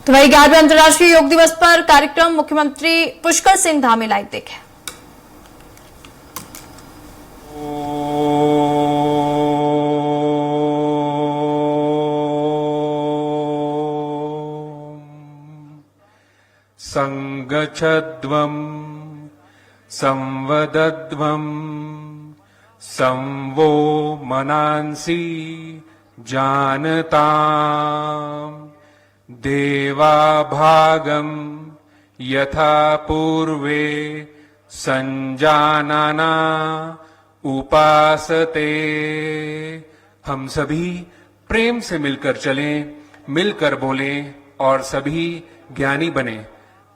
तो वही 11वें अंतर्राष्ट्रीय योग दिवस पर कार्यक्रम मुख्यमंत्री पुष्कर सिंह धामी लाइव देखें। संगच्छध्वम् संवदध्वम् संवो मनांसि जानताम् देवाभागम् यथा पूर्वे संजानाना उपासते। हम सभी प्रेम से मिलकर चलें, मिलकर बोलें और सभी ज्ञानी बने।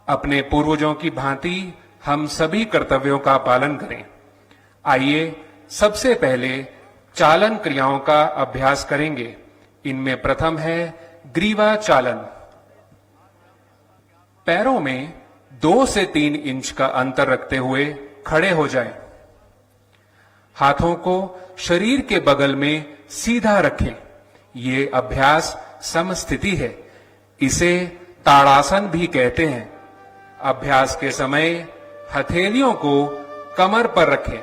अपने पूर्वजों की भांति हम सभी कर्तव्यों का पालन करें। आइए सबसे पहले चालन क्रियाओं का अभ्यास करेंगे। इनमें प्रथम है ग्रीवा चालन। पैरों में 2 से 3 इंच का अंतर रखते हुए खड़े हो जाएं। हाथों को शरीर के बगल में सीधा रखें। ये अभ्यास समस्थिति है। इसे ताड़ासन भी कहते हैं। अभ्यास के समय हथेलियों को कमर पर रखें।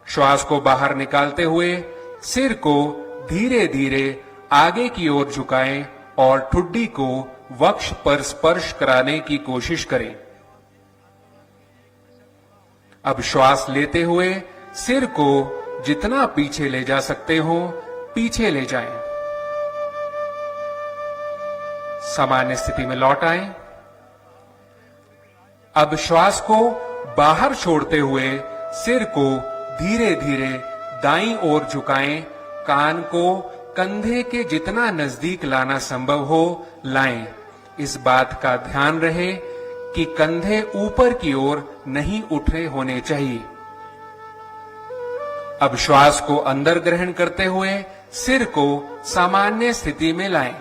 श्वास को बाहर निकालते हुए सिर को धीरे धीरे आगे की ओर झुकाएं और ठुड्डी को वक्ष पर स्पर्श कराने की कोशिश करें। अब श्वास लेते हुए सिर को जितना पीछे ले जा सकते हो पीछे ले जाएं। सामान्य स्थिति में लौट आएं। अब श्वास को बाहर छोड़ते हुए सिर को धीरे धीरे दाईं ओर झुकाएं। कान को कंधे के जितना नजदीक लाना संभव हो लाएं। इस बात का ध्यान रहे कि कंधे ऊपर की ओर नहीं उठे होने चाहिए। अब श्वास को अंदर ग्रहण करते हुए सिर को सामान्य स्थिति में लाएं।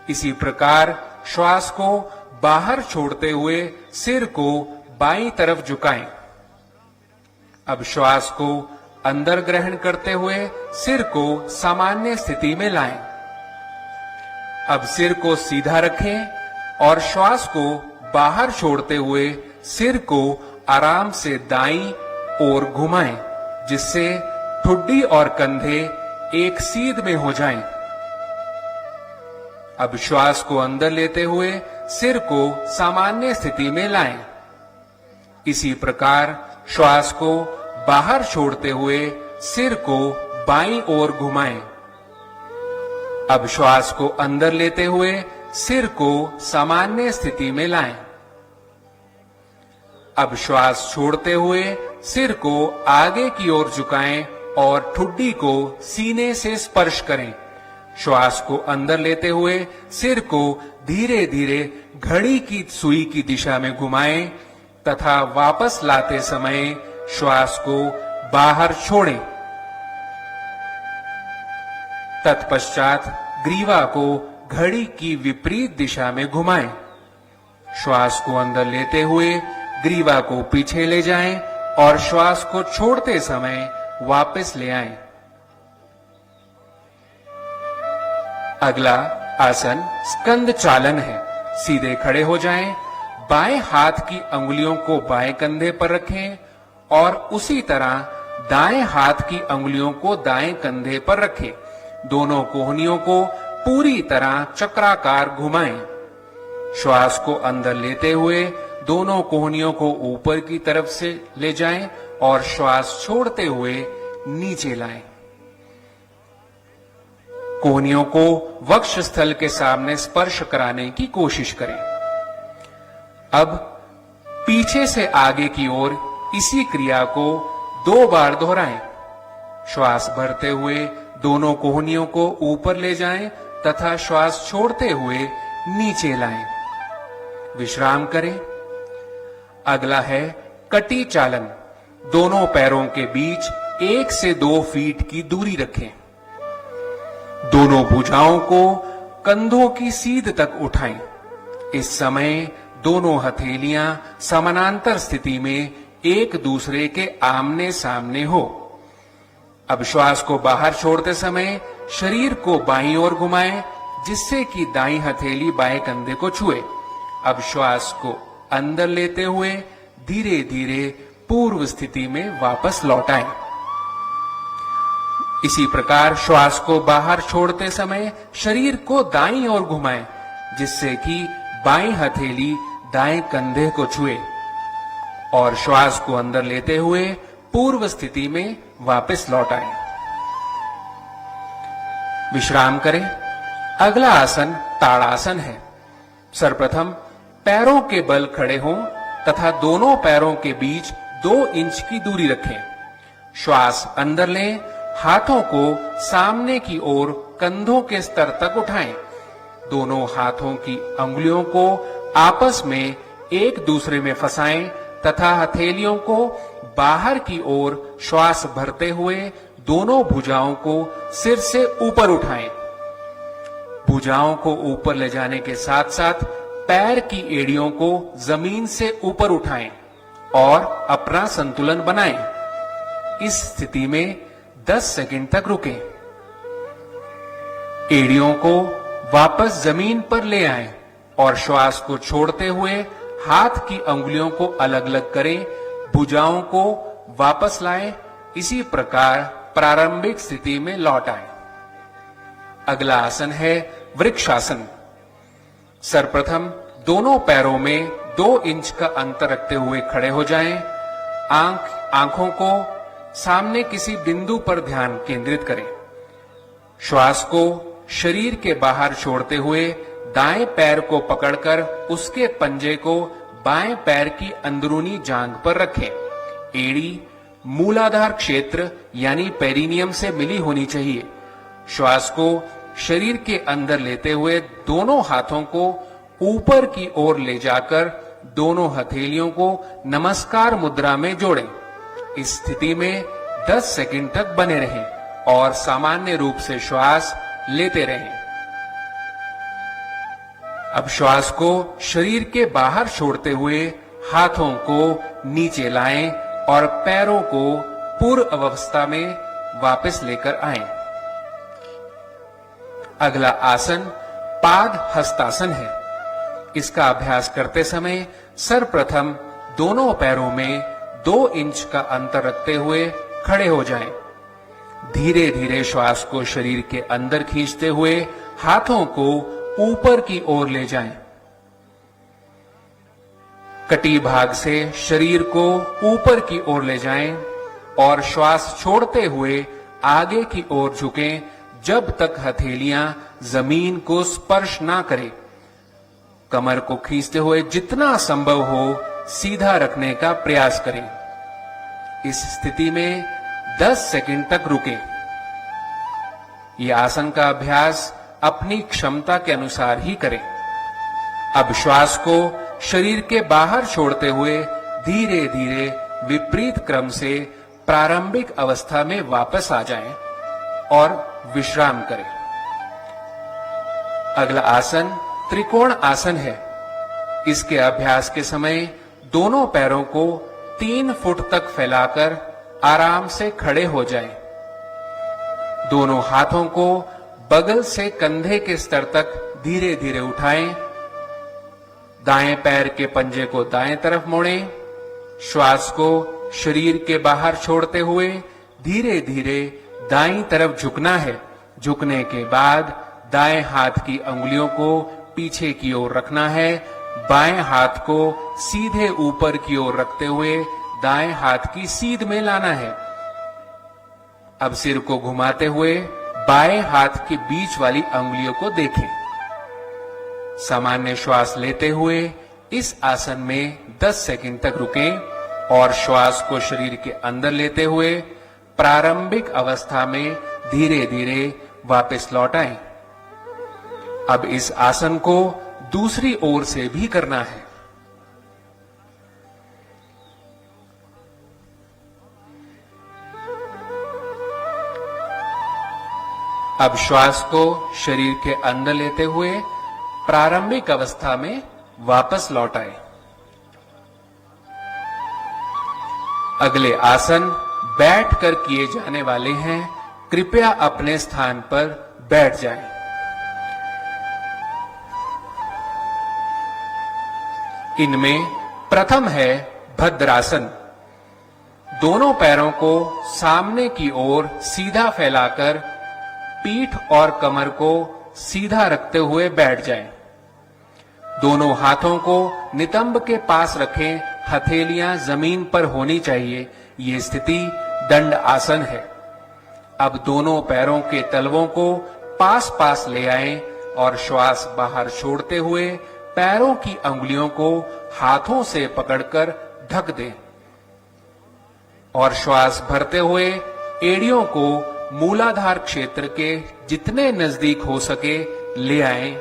इसी प्रकार श्वास को बाहर छोड़ते हुए सिर को बाईं तरफ झुकाएं। अब श्वास को अंदर ग्रहण करते हुए सिर को सामान्य स्थिति में लाएं। अब सिर को सीधा रखें और श्वास को बाहर छोड़ते हुए सिर को आराम से दाईं ओर घुमाएं, जिससे ठुड्डी और कंधे एक सीध में हो जाएं। अब श्वास को अंदर लेते हुए सिर को सामान्य स्थिति में लाएं। इसी प्रकार श्वास को बाहर छोड़ते हुए सिर को बाईं ओर घुमाएं। अब श्वास को अंदर लेते हुए सिर को सामान्य स्थिति में लाएं। अब श्वास छोड़ते हुए सिर को आगे की ओर झुकाएं और ठुड्डी को सीने से स्पर्श करें। श्वास को अंदर लेते हुए सिर को धीरे धीरे घड़ी की सुई की दिशा में घुमाएं तथा वापस लाते समय श्वास को बाहर छोड़ें। तत्पश्चात ग्रीवा को घड़ी की विपरीत दिशा में घुमाएं। श्वास को अंदर लेते हुए ग्रीवा को पीछे ले जाएं और श्वास को छोड़ते समय वापस ले आएं। अगला आसन स्कंद चालन है। सीधे खड़े हो जाएं। बाएं हाथ की अंगुलियों को बाएं कंधे पर रखें और उसी तरह दाएं हाथ की अंगुलियों को दाएं कंधे पर रखें। दोनों कोहनियों को पूरी तरह चक्राकार घुमाएं। श्वास को अंदर लेते हुए दोनों कोहनियों को ऊपर की तरफ से ले जाएं और श्वास छोड़ते हुए नीचे लाएं। कोहनियों को वक्ष स्थल के सामने स्पर्श कराने की कोशिश करें। अब पीछे से आगे की ओर इसी क्रिया को 2 बार दोहराएं। श्वास भरते हुए दोनों कोहनियों को ऊपर ले जाएं तथा श्वास छोड़ते हुए नीचे लाएं। विश्राम करें। अगला है कटी चालन। दोनों पैरों के बीच 1 से 2 फीट की दूरी रखें। दोनों भुजाओं को कंधों की सीध तक उठाएं। इस समय दोनों हथेलियां समानांतर स्थिति में एक दूसरे के आमने सामने हो। अब श्वास को बाहर छोड़ते समय शरीर को बाईं ओर घुमाएं, जिससे कि दाईं हथेली बाएं कंधे को छुए। अब श्वास को अंदर लेते हुए धीरे धीरे पूर्व स्थिति में वापस लौटाएं। इसी प्रकार श्वास को बाहर छोड़ते समय शरीर को दाईं ओर घुमाएं, जिससे कि बाईं हथेली दाएं कंधे को छुए, और श्वास को अंदर लेते हुए पूर्व स्थिति में वापस लौटाएं। विश्राम करें। अगला आसन ताड़ासन है। सर्वप्रथम पैरों के बल खड़े हों तथा दोनों पैरों के बीच 2 इंच की दूरी रखें। श्वास अंदर लें, हाथों को सामने की ओर कंधों के स्तर तक उठाएं। दोनों हाथों की अंगुलियों को आपस में एक दूसरे में फंसाएं तथा हथेलियों को बाहर की ओर श्वास भरते हुए दोनों भुजाओं को सिर से ऊपर उठाएं। भुजाओं को ऊपर ले जाने के साथ साथ पैर की एड़ियों को जमीन से ऊपर उठाएं और अपना संतुलन बनाएं। इस स्थिति में 10 सेकंड तक रुकें। एड़ियों को वापस जमीन पर ले आएं और श्वास को छोड़ते हुए हाथ की अंगुलियों को अलग अलग करें। भुजाओं को वापस लाएं। इसी प्रकार प्रारंभिक स्थिति में लौट आएं। अगला आसन है वृक्षासन। सर्वप्रथम दोनों पैरों में 2 इंच का अंतर रखते हुए खड़े हो जाएं। आंखों को सामने किसी बिंदु पर ध्यान केंद्रित करें। श्वास को शरीर के बाहर छोड़ते हुए दाएं पैर को पकड़कर उसके पंजे को बाएं पैर की अंदरूनी जांघ पर रखें। एड़ी मूलाधार क्षेत्र यानी पेरिनियम से मिली होनी चाहिए। श्वास को शरीर के अंदर लेते हुए दोनों हाथों को ऊपर की ओर ले जाकर दोनों हथेलियों को नमस्कार मुद्रा में जोड़ें। इस स्थिति में 10 सेकंड तक बने रहें और सामान्य रूप से श्वास लेते रहें। अब श्वास को शरीर के बाहर छोड़ते हुए हाथों को नीचे लाएं और पैरों को पूर्व अवस्था में वापस लेकर आएं। अगला आसन पाद हस्तासन है। इसका अभ्यास करते समय सर्वप्रथम दोनों पैरों में 2 इंच का अंतर रखते हुए खड़े हो जाएं। धीरे धीरे श्वास को शरीर के अंदर खींचते हुए हाथों को ऊपर की ओर ले जाएं। कटी भाग से शरीर को ऊपर की ओर ले जाएं और श्वास छोड़ते हुए आगे की ओर झुकें जब तक हथेलियां जमीन को स्पर्श ना करें। कमर को खींचते हुए जितना संभव हो सीधा रखने का प्रयास करें। इस स्थिति में 10 सेकंड तक रुकें। यह आसन का अभ्यास अपनी क्षमता के अनुसार ही करें। अब श्वास को शरीर के बाहर छोड़ते हुए धीरे धीरे विपरीत क्रम से प्रारंभिक अवस्था में वापस आ जाएं और विश्राम करें। अगला आसन त्रिकोण आसन है। इसके अभ्यास के समय दोनों पैरों को 3 फुट तक फैलाकर आराम से खड़े हो जाएं। दोनों हाथों को बगल से कंधे के स्तर तक धीरे धीरे उठाएं। दाएं पैर के पंजे को दाएं तरफ मोड़ें। श्वास को शरीर के बाहर छोड़ते हुए धीरे धीरे दाईं तरफ झुकना है। झुकने के बाद दाएं हाथ की अंगुलियों को पीछे की ओर रखना है। बाएं हाथ को सीधे ऊपर की ओर रखते हुए दाएं हाथ की सीध में लाना है। अब सिर को घुमाते हुए बाएं हाथ के बीच वाली अंगुलियों को देखें। सामान्य श्वास लेते हुए इस आसन में 10 सेकंड तक रुकें और श्वास को शरीर के अंदर लेते हुए प्रारंभिक अवस्था में धीरे धीरे वापस लौटाएं। अब इस आसन को दूसरी ओर से भी करना है। अब श्वास को शरीर के अंदर लेते हुए प्रारंभिक अवस्था में वापस लौटाएं। अगले आसन बैठकर किए जाने वाले हैं। कृपया अपने स्थान पर बैठ जाएं। इनमें प्रथम है भद्रासन। दोनों पैरों को सामने की ओर सीधा फैलाकर पीठ और कमर को सीधा रखते हुए बैठ जाएं। दोनों हाथों को नितंब के पास रखें, हथेलियां जमीन पर होनी चाहिए। ये स्थिति दंड आसन है। अब दोनों पैरों के तलवों को पास पास ले आएं और श्वास बाहर छोड़ते हुए पैरों की अंगुलियों को हाथों से पकड़कर ढक दें और श्वास भरते हुए एड़ियों को मूलाधार क्षेत्र के जितने नजदीक हो सके ले आएं।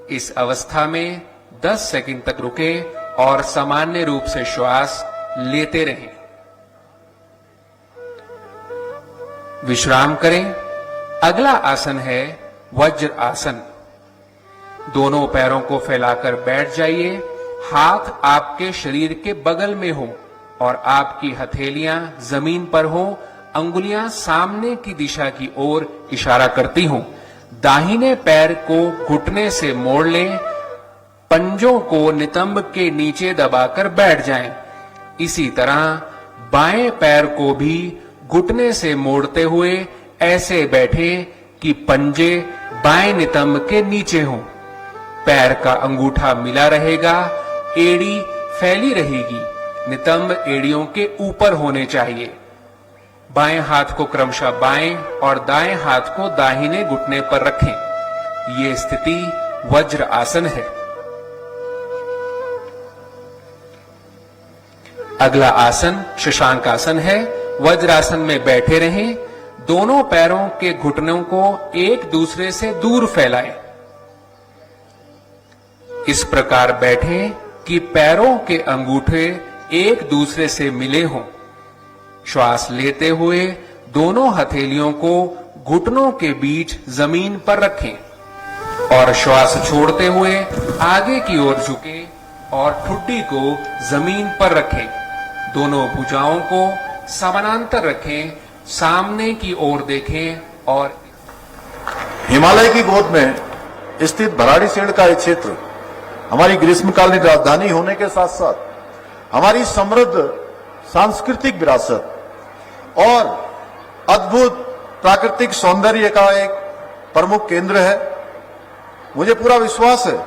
इस अवस्था में 10 सेकंड तक रुकें और सामान्य रूप से श्वास लेते रहें। विश्राम करें। अगला आसन है वज्र आसन। दोनों पैरों को फैलाकर बैठ जाइए। हाथ आपके शरीर के बगल में हो और आपकी हथेलियां जमीन पर हो। अंगुलियां सामने की दिशा की ओर इशारा करती हों। दाहिने पैर को घुटने से मोड़ लें। पंजों को नितंब के नीचे दबाकर बैठ जाएं। इसी तरह बाएं पैर को भी घुटने से मोड़ते हुए ऐसे बैठें कि पंजे बाएं नितंब के नीचे हों। पैर का अंगूठा मिला रहेगा, एड़ी फैली रहेगी। नितंब एड़ियों के ऊपर होने चाहिए। बाएं हाथ को क्रमशः बाएं और दाएं हाथ को दाहिने घुटने पर रखें। ये स्थिति वज्र आसन है। अगला आसन शशांक आसन है। वज्रासन में बैठे रहें। दोनों पैरों के घुटनों को एक दूसरे से दूर फैलाएं। इस प्रकार बैठें कि पैरों के अंगूठे एक दूसरे से मिले हों। श्वास लेते हुए दोनों हथेलियों को घुटनों के बीच जमीन पर रखें और श्वास छोड़ते हुए आगे की ओर झुकें और ठुड्डी को जमीन पर रखें। दोनों भुजाओं को समानांतर रखें, सामने की ओर देखें और हिमालय की गोद में स्थित भराड़ीसेन का एक क्षेत्र हमारी ग्रीष्मकालीन राजधानी होने के साथ साथ हमारी समृद्ध सांस्कृतिक विरासत और अद्भुत प्राकृतिक सौंदर्य का एक प्रमुख केंद्र है। मुझे पूरा विश्वास है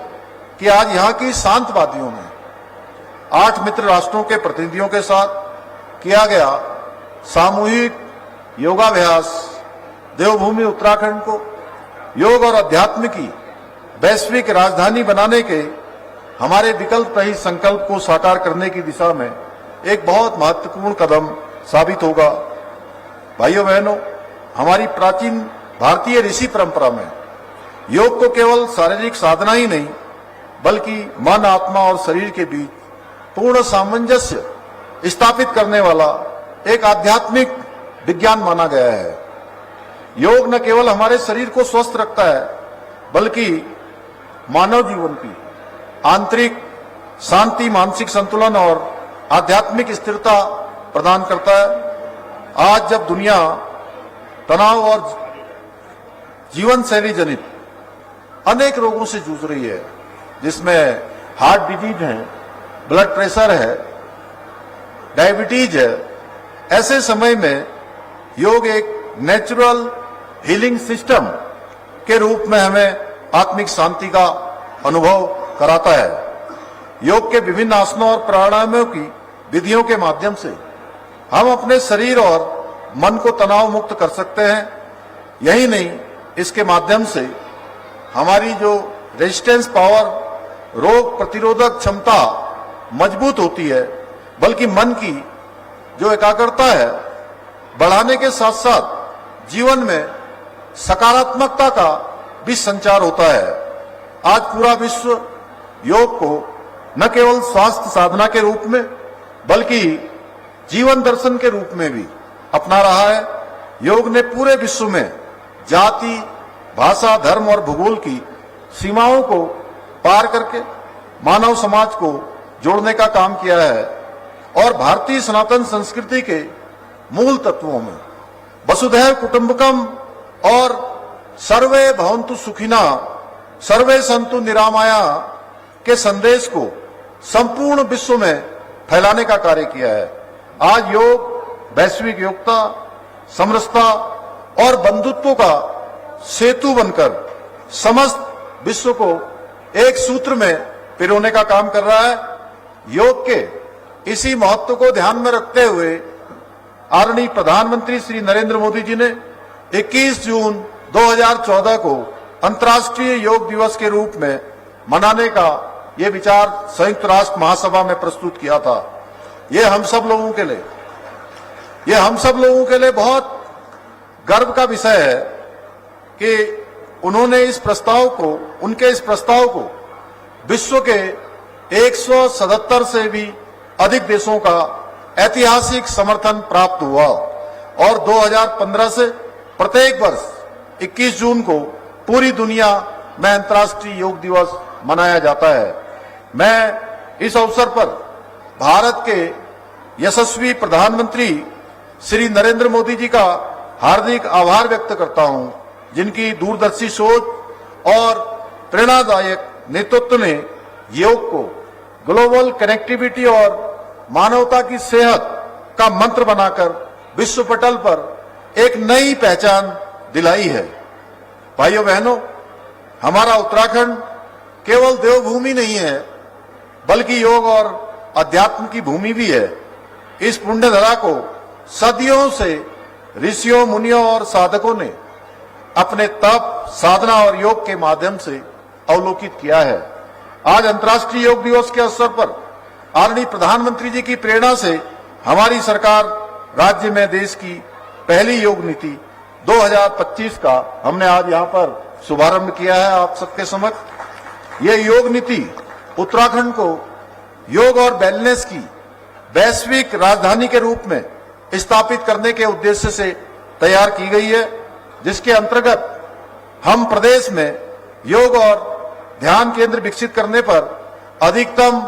कि आज यहाँ की शांत वादियों में 8 मित्र राष्ट्रों के प्रतिनिधियों के साथ किया गया सामूहिक योगाभ्यास देवभूमि उत्तराखंड को योग और अध्यात्म की वैश्विक राजधानी बनाने के हमारे विकल्प रहित संकल्प को साकार करने की दिशा में एक बहुत महत्वपूर्ण कदम साबित होगा। भाइयों बहनों, हमारी प्राचीन भारतीय ऋषि परंपरा में योग को केवल शारीरिक साधना ही नहीं बल्कि मन, आत्मा और शरीर के बीच पूर्ण सामंजस्य स्थापित करने वाला एक आध्यात्मिक विज्ञान माना गया है। योग न केवल हमारे शरीर को स्वस्थ रखता है बल्कि मानव जीवन की आंतरिक शांति, मानसिक संतुलन और आध्यात्मिक स्थिरता प्रदान करता है। आज जब दुनिया तनाव और जीवन शैली जनित अनेक रोगों से जूझ रही है, जिसमें हार्ट डिजीज है, ब्लड प्रेशर है, डायबिटीज है, ऐसे समय में योग एक नेचुरल हीलिंग सिस्टम के रूप में हमें आत्मिक शांति का अनुभव कराता है। योग के विभिन्न आसनों और प्राणायामों की विधियों के माध्यम से हम अपने शरीर और मन को तनाव मुक्त कर सकते हैं। यही नहीं, इसके माध्यम से हमारी जो रेजिस्टेंस पावर, रोग प्रतिरोधक क्षमता मजबूत होती है, बल्कि मन की जो एकाग्रता है बढ़ाने के साथ साथ जीवन में सकारात्मकता का भी संचार होता है। आज पूरा विश्व योग को न केवल स्वास्थ्य साधना के रूप में बल्कि जीवन दर्शन के रूप में भी अपना रहा है। योग ने पूरे विश्व में जाति, भाषा, धर्म और भूगोल की सीमाओं को पार करके मानव समाज को जोड़ने का काम किया है और भारतीय सनातन संस्कृति के मूल तत्वों में वसुधैव कुटुंबकम और सर्वे भवन्तु सुखिना सर्वे सन्तु निरामया के संदेश को संपूर्ण विश्व में फैलाने का कार्य किया है। आज योग वैश्विक एकता, समरसता और बंधुत्व का सेतु बनकर समस्त विश्व को एक सूत्र में पिरोने का काम कर रहा है। योग के इसी महत्व को ध्यान में रखते हुए आदरणीय प्रधानमंत्री श्री नरेंद्र मोदी जी ने 21 जून 2014 को अंतर्राष्ट्रीय योग दिवस के रूप में मनाने का ये विचार संयुक्त राष्ट्र महासभा में प्रस्तुत किया था। ये हम सब लोगों के लिए बहुत गर्व का विषय है कि उन्होंने उनके इस प्रस्ताव को विश्व के 177 से भी अधिक देशों का ऐतिहासिक समर्थन प्राप्त हुआ और 2015 से प्रत्येक वर्ष 21 जून को पूरी दुनिया में अंतर्राष्ट्रीय योग दिवस मनाया जाता है। मैं इस अवसर पर भारत के यशस्वी प्रधानमंत्री श्री नरेंद्र मोदी जी का हार्दिक आभार व्यक्त करता हूं, जिनकी दूरदर्शी सोच और प्रेरणादायक नेतृत्व ने योग को ग्लोबल कनेक्टिविटी और मानवता की सेहत का मंत्र बनाकर विश्व पटल पर एक नई पहचान दिलाई है। भाइयों बहनों, हमारा उत्तराखंड केवल देवभूमि नहीं है, बल्कि योग और अध्यात्म की भूमि भी है। इस पुण्य धरा को सदियों से ऋषियों, मुनियों और साधकों ने अपने तप, साधना और योग के माध्यम से अवलोकित किया है। आज अंतर्राष्ट्रीय योग दिवस के अवसर पर आदरणीय प्रधानमंत्री जी की प्रेरणा से हमारी सरकार राज्य में देश की पहली योग नीति 2025 का हमने आज यहां पर शुभारंभ किया है आप सबके समक्ष। ये योग नीति उत्तराखंड को योग और वेलनेस की वैश्विक राजधानी के रूप में स्थापित करने के उद्देश्य से तैयार की गई है, जिसके अंतर्गत हम प्रदेश में योग और ध्यान केंद्र विकसित करने पर अधिकतम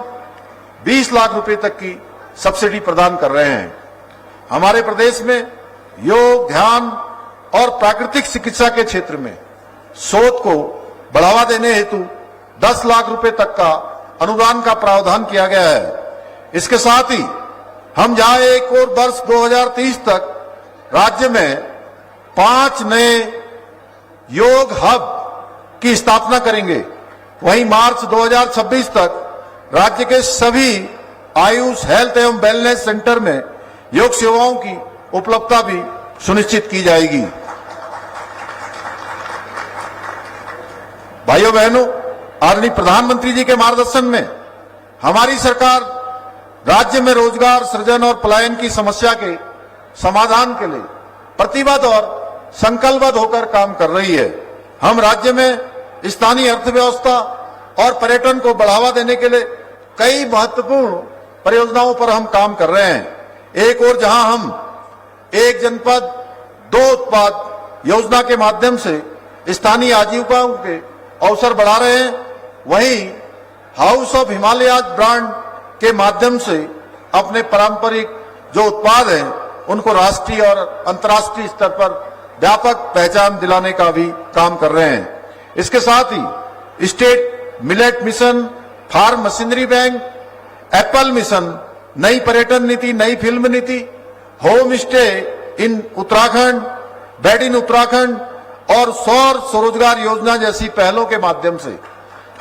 20 लाख रुपए तक की सब्सिडी प्रदान कर रहे हैं। हमारे प्रदेश में योग, ध्यान और प्राकृतिक चिकित्सा के क्षेत्र में शोध को बढ़ावा देने हेतु 10 लाख रुपए तक का अनुदान का प्रावधान किया गया है। इसके साथ ही हम जहां एक और वर्ष 2030 तक राज्य में 5 नए योग हब की स्थापना करेंगे, वहीं मार्च 2026 तक राज्य के सभी आयुष, हेल्थ एवं वेलनेस सेंटर में योग सेवाओं की उपलब्धता भी सुनिश्चित की जाएगी। भाइयों बहनों, आदरणीय प्रधानमंत्री जी के मार्गदर्शन में हमारी सरकार राज्य में रोजगार सृजन और पलायन की समस्या के समाधान के लिए प्रतिबद्ध और संकल्पबद्ध होकर काम कर रही है। हम राज्य में स्थानीय अर्थव्यवस्था और पर्यटन को बढ़ावा देने के लिए कई महत्वपूर्ण परियोजनाओं पर हम काम कर रहे हैं। एक और जहां हम एक जनपद दो उत्पाद योजना के माध्यम से स्थानीय आजीविकाओं के अवसर बढ़ा रहे हैं, वहीं हाउस ऑफ हिमालयाज ब्रांड के माध्यम से अपने पारंपरिक जो उत्पाद हैं उनको राष्ट्रीय और अंतर्राष्ट्रीय स्तर पर व्यापक पहचान दिलाने का भी काम कर रहे हैं। इसके साथ ही state millet mission, farm machinery bank, apple mission, नई पर्यटन नीति, नई फिल्म नीति, home stay in Uttarakhand, bed in Uttarakhand और सौर स्वरोजगार योजना जैसी पहलों के माध्यम से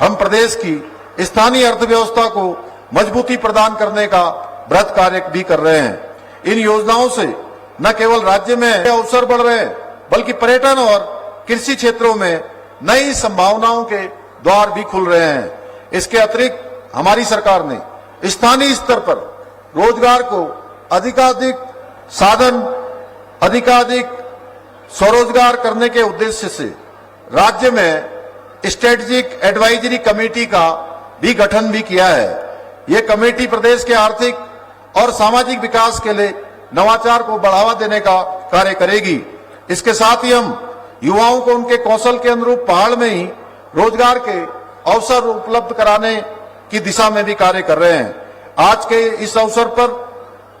हम प्रदेश की स्थानीय अर्थव्यवस्था को मजबूती प्रदान करने का बृहत कार्य भी कर रहे हैं। इन योजनाओं से न केवल राज्य में अवसर बढ़ रहे हैं, बल्कि पर्यटन और कृषि क्षेत्रों में नई संभावनाओं के द्वार भी खुल रहे हैं। इसके अतिरिक्त हमारी सरकार ने स्थानीय स्तर पर रोजगार को अधिकाधिक साधन, अधिकाधिक स्वरोजगार करने के उद्देश्य से राज्य में स्ट्रेटेजिक एडवाइजरी कमेटी का भी गठन भी किया है। यह कमेटी प्रदेश के आर्थिक और सामाजिक विकास के लिए नवाचार को बढ़ावा देने का कार्य करेगी। इसके साथ ही हम युवाओं को उनके कौशल के अनुरूप पहाड़ में ही रोजगार के अवसर उपलब्ध कराने की दिशा में भी कार्य कर रहे हैं। आज के इस अवसर पर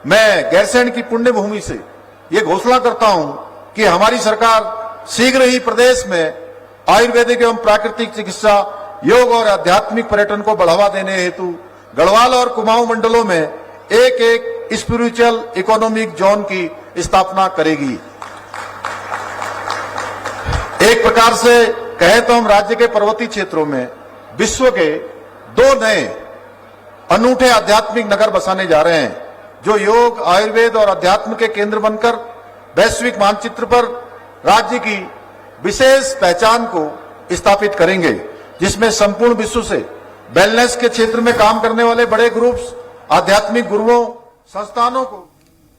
मैं गैरसैंण की पुण्य भूमि से ये घोषणा करता हूं कि हमारी सरकार शीघ्र ही प्रदेश में आयुर्वेदिक एवं प्राकृतिक चिकित्सा, योग और आध्यात्मिक पर्यटन को बढ़ावा देने हेतु गढ़वाल और कुमाऊं मंडलों में एक एक स्पिरिचुअल इकोनॉमिक जोन की स्थापना करेगी। एक प्रकार से कहे तो हम राज्य के पर्वतीय क्षेत्रों में विश्व के 2 नए अनूठे आध्यात्मिक नगर बसाने जा रहे हैं, जो योग, आयुर्वेद और अध्यात्म के केंद्र बनकर वैश्विक मानचित्र पर राज्य की विशेष पहचान को स्थापित करेंगे, जिसमें संपूर्ण विश्व से वेलनेस के क्षेत्र में काम करने वाले बड़े ग्रुप्स, आध्यात्मिक गुरुओं, संस्थानों को